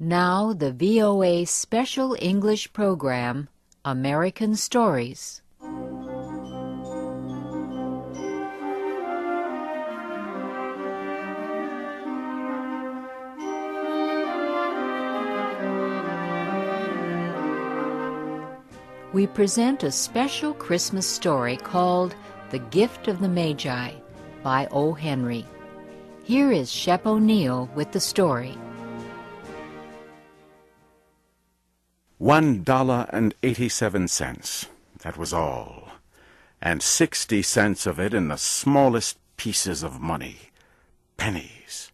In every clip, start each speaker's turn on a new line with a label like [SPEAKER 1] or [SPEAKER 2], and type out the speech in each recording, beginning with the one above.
[SPEAKER 1] Now the VOA Special English Program, American Stories. We present a special Christmas story called The Gift of the Magi by O. Henry. Here is Shep O'Neill with the story.
[SPEAKER 2] $1.87, that was all, and 60 cents of it in the smallest pieces of money, pennies.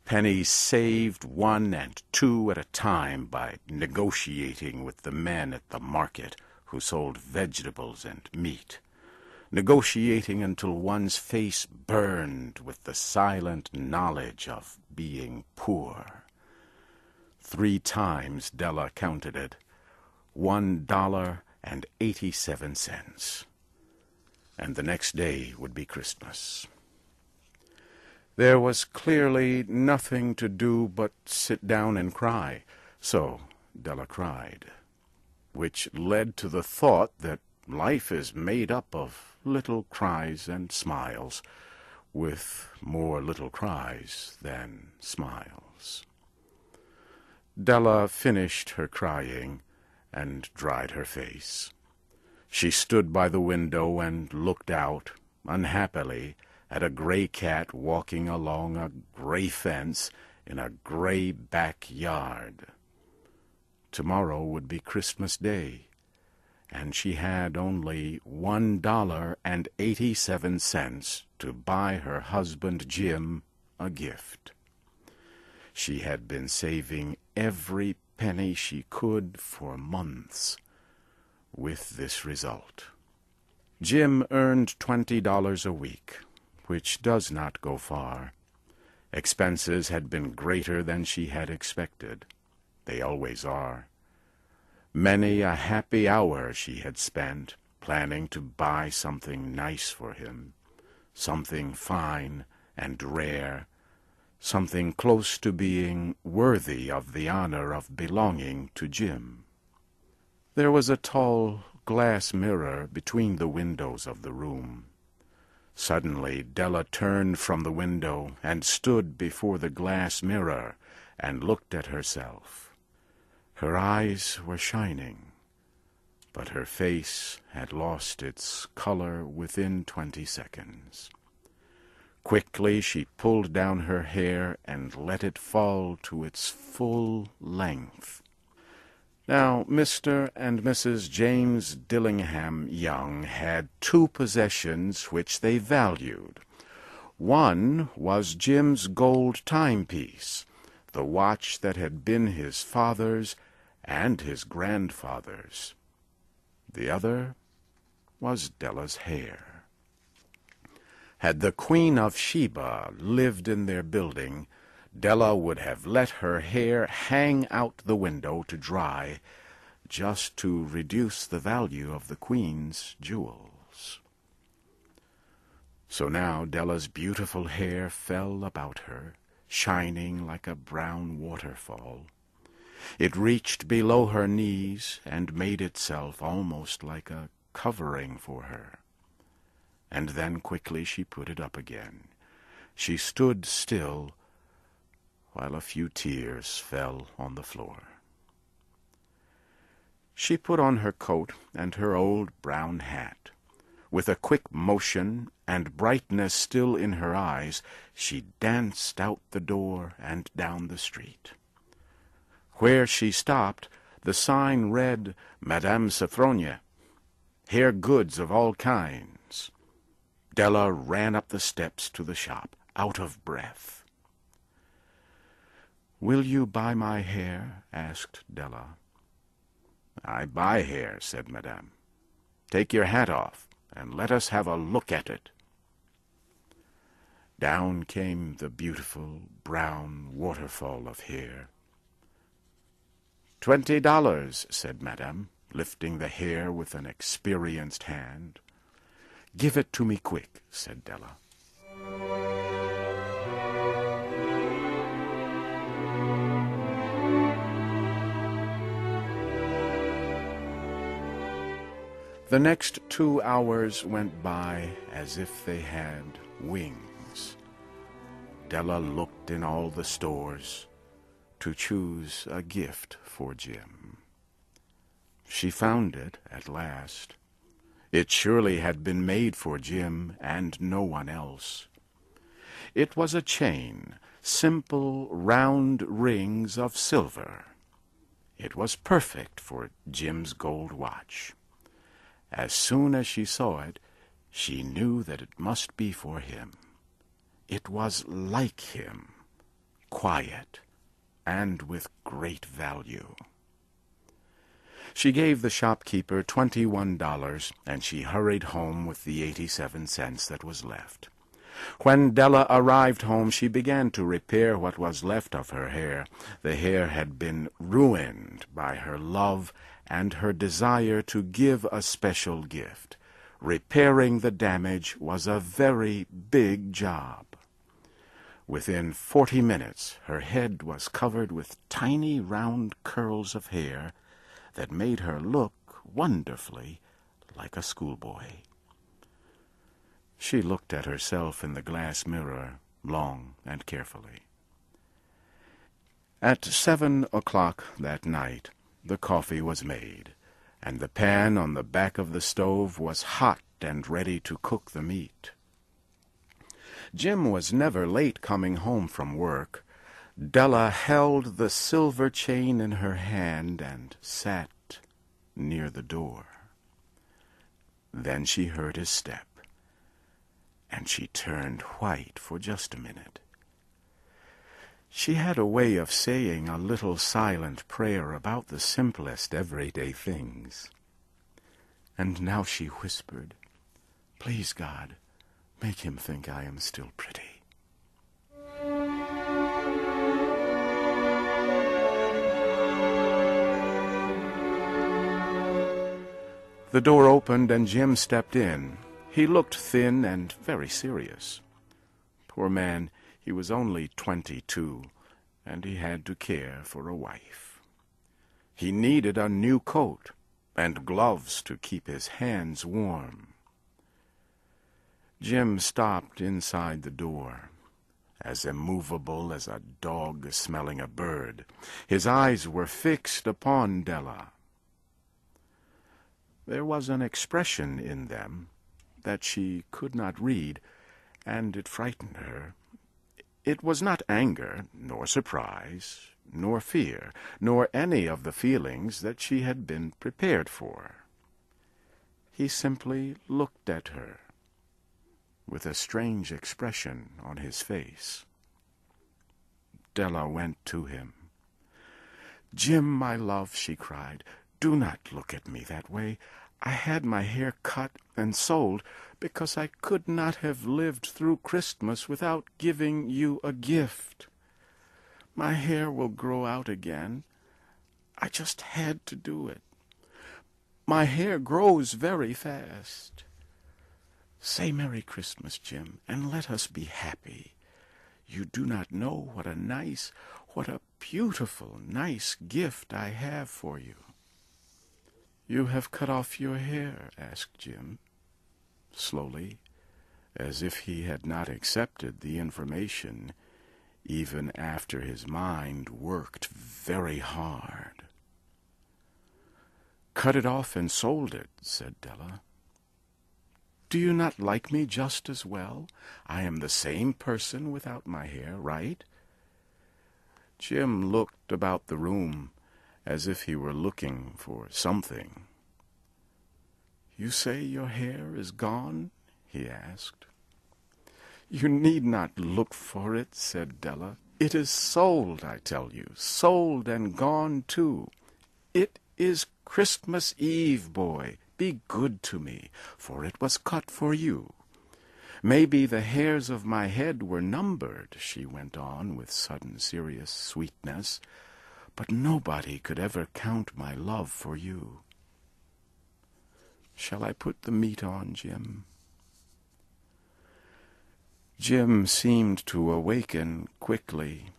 [SPEAKER 2] Pennies saved 1 and 2 at a time by negotiating with the men at the market who sold vegetables and meat, negotiating until one's face burned with the silent knowledge of being poor. 3 times Della counted it, $1.87. And the next day would be Christmas. There was clearly nothing to do but sit down and cry, so Della cried, which led to the thought that life is made up of little cries and smiles, with more little cries than smiles. Della finished her crying and dried her face. She stood by the window and looked out, unhappily, at a gray cat walking along a gray fence in a gray backyard. Tomorrow would be Christmas Day, and she had only $1.87 to buy her husband Jim a gift. She had been saving every penny she could for months, with this result. Jim earned $20 a week, which does not go far. Expenses had been greater than she had expected. They always are. Many a happy hour she had spent planning to buy something nice for him, something fine and rare, something close to being worthy of the honor of belonging to Jim. There was a tall glass mirror between the windows of the room. Suddenly Della turned from the window and stood before the glass mirror and looked at herself. Her eyes were shining, but her face had lost its color within 20 seconds. Quickly she pulled down her hair and let it fall to its full length. Now, Mr. and Mrs. James Dillingham Young had 2 possessions which they valued. One was Jim's gold timepiece, the watch that had been his father's and his grandfather's. The other was Della's hair. Had the Queen of Sheba lived in their building, Della would have let her hair hang out the window to dry, just to reduce the value of the Queen's jewels. So now Della's beautiful hair fell about her, shining like a brown waterfall. It reached below her knees and made itself almost like a covering for her. And then quickly she put it up again. She stood still, while a few tears fell on the floor. She put on her coat and her old brown hat. With a quick motion and brightness still in her eyes, she danced out the door and down the street. Where she stopped, the sign read, Madame Sophronia, hair goods of all kinds. Della ran up the steps to the shop, out of breath. "Will you buy my hair?" asked Della. "I buy hair," said Madame. "Take your hat off, and let us have a look at it." Down came the beautiful brown waterfall of hair. $20, said Madame, lifting the hair with an experienced hand. "Give it to me quick," said Della. The next 2 hours went by as if they had wings. Della looked in all the stores to choose a gift for Jim. She found it at last. It surely had been made for Jim and no one else. It was a chain, simple round rings of silver. It was perfect for Jim's gold watch. As soon as she saw it, she knew that it must be for him. It was like him, quiet, and with great value. She gave the shopkeeper $21, and she hurried home with the 87 cents that was left. When Della arrived home, she began to repair what was left of her hair. The hair had been ruined by her love and her desire to give a special gift. Repairing the damage was a very big job. Within 40 minutes, her head was covered with tiny round curls of hair that made her look wonderfully like a schoolboy. She looked at herself in the glass mirror long and carefully. At 7 o'clock that night, the coffee was made, and the pan on the back of the stove was hot and ready to cook the meat. Jim was never late coming home from work. Della held the silver chain in her hand and sat near the door. Then she heard his step, and she turned white for just a minute. She had a way of saying a little silent prayer about the simplest everyday things. And now she whispered, "Please, God, make him think I am still pretty." The door opened and Jim stepped in. He looked thin and very serious. Poor man, he was only 22, and he had to care for a wife. He needed a new coat and gloves to keep his hands warm. Jim stopped inside the door, as immovable as a dog smelling a bird. His eyes were fixed upon Della. There was an expression in them that she could not read, and it frightened her. It was not anger, nor surprise, nor fear, nor any of the feelings that she had been prepared for. He simply looked at her, with a strange expression on his face. Della went to him. "Jim, my love," she cried, "do not look at me that way. I had my hair cut and sold because I could not have lived through Christmas without giving you a gift. My hair will grow out again. I just had to do it. My hair grows very fast. Say Merry Christmas, Jim, and let us be happy. You do not know what a beautiful, nice gift I have for you." "You have cut off your hair?" asked Jim, slowly, as if he had not accepted the information, even after his mind worked very hard. "Cut it off and sold it," said Della. "Do you not like me just as well? I am the same person without my hair, right?" Jim looked about the room, as if he were looking for something. "You say your hair is gone?" he asked. "You need not look for it," said Della. "It is sold, I tell you, sold and gone too. It is Christmas Eve, boy. Be good to me, for it was cut for you. Maybe the hairs of my head were numbered," she went on with sudden serious sweetness, "but nobody could ever count my love for you. Shall I put the meat on, Jim?" Jim seemed to awaken quickly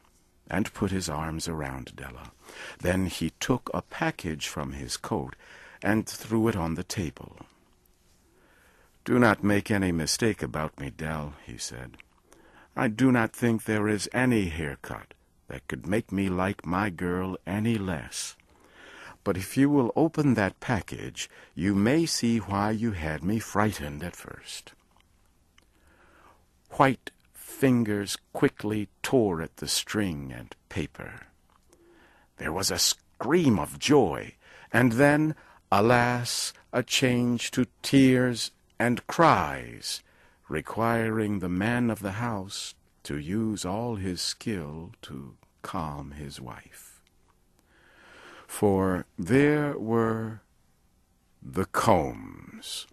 [SPEAKER 2] and put his arms around Della. Then he took a package from his coat and threw it on the table. "Do not make any mistake about me, Dell," he said. "I do not think there is any haircut that could make me like my girl any less. But if you will open that package, you may see why you had me frightened at first." White fingers quickly tore at the string and paper. There was a scream of joy, and then, alas, a change to tears and cries, requiring the man of the house to use all his skill to calm his wife. For there were the combs,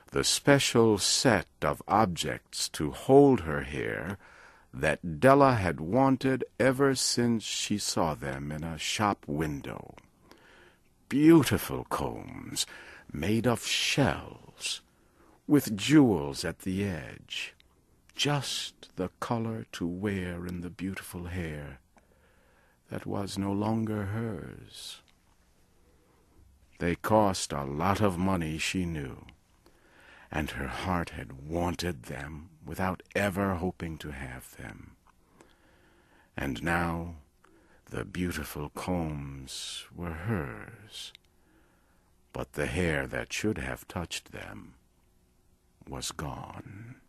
[SPEAKER 2] the special set of objects to hold her hair that Della had wanted ever since she saw them in a shop window. Beautiful combs made of shells, with jewels at the edge, just the color to wear in the beautiful hair that was no longer hers. They cost a lot of money, she knew, and her heart had wanted them without ever hoping to have them. And now the beautiful combs were hers, but the hair that should have touched them was gone.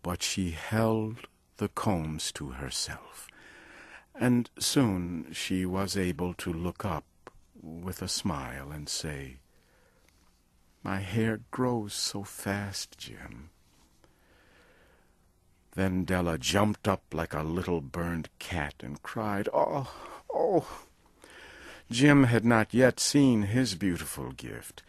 [SPEAKER 2] But she held the combs to herself, and soon she was able to look up with a smile and say, "My hair grows so fast, Jim." Then Della jumped up like a little burned cat and cried, "Oh, oh!" Jim had not yet seen his beautiful gift.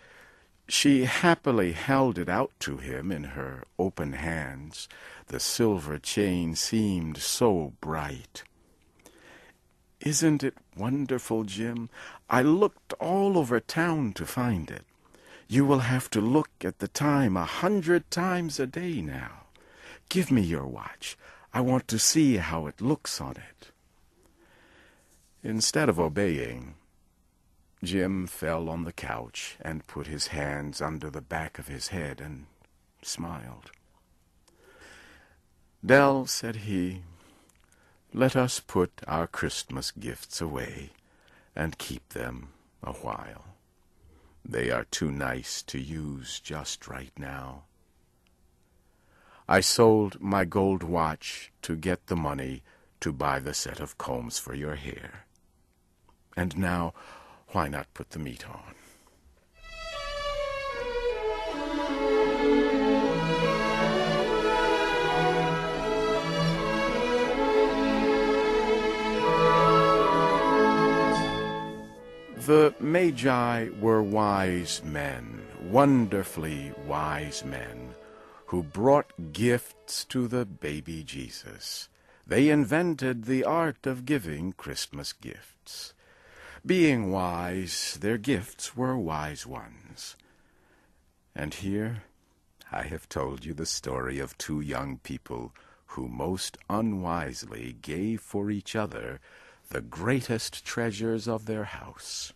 [SPEAKER 2] She happily held it out to him in her open hands. The silver chain seemed so bright. "Isn't it wonderful, Jim? I looked all over town to find it. You will have to look at the time 100 times a day now. Give me your watch. I want to see how it looks on it." Instead of obeying, Jim fell on the couch and put his hands under the back of his head and smiled. "Dell," said he, "let us put our Christmas gifts away and keep them a while. They are too nice to use just right now. I sold my gold watch to get the money to buy the set of combs for your hair. And now, why not put the meat on?" The Magi were wise men, wonderfully wise men, who brought gifts to the baby Jesus. They invented the art of giving Christmas gifts. Being wise, their gifts were wise ones. And here I have told you the story of two young people who most unwisely gave for each other the greatest treasures of their house.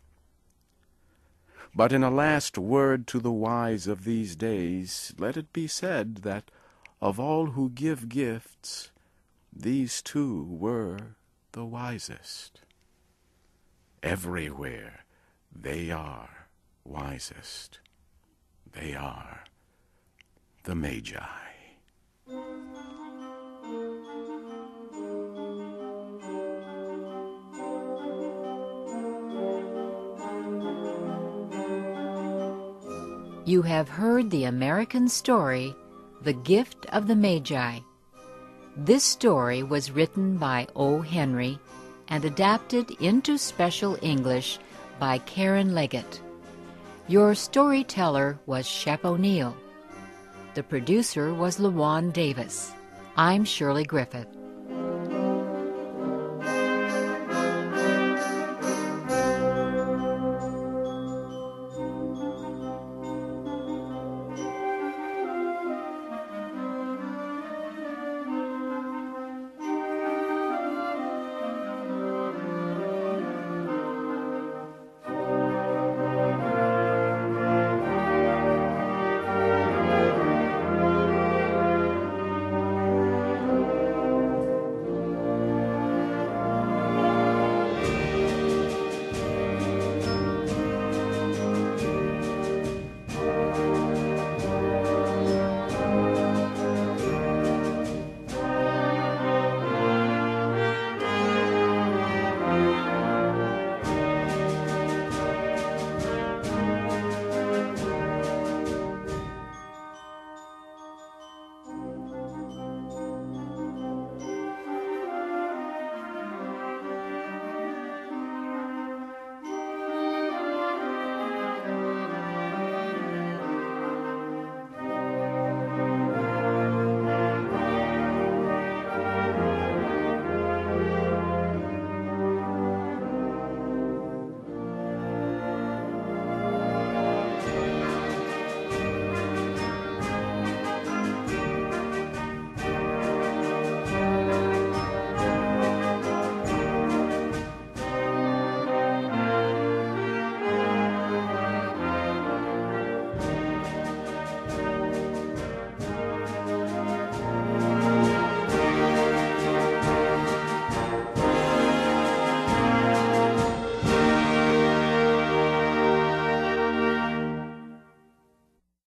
[SPEAKER 2] But in a last word to the wise of these days, let it be said that of all who give gifts, these two were the wisest. Everywhere they are wisest. They are the Magi.
[SPEAKER 1] You have heard the American story, The Gift of the Magi. This story was written by O. Henry and adapted into special English by Karen Leggett. Your storyteller was Shep O'Neill. The producer was LaJuan Davis. I'm Shirley Griffith.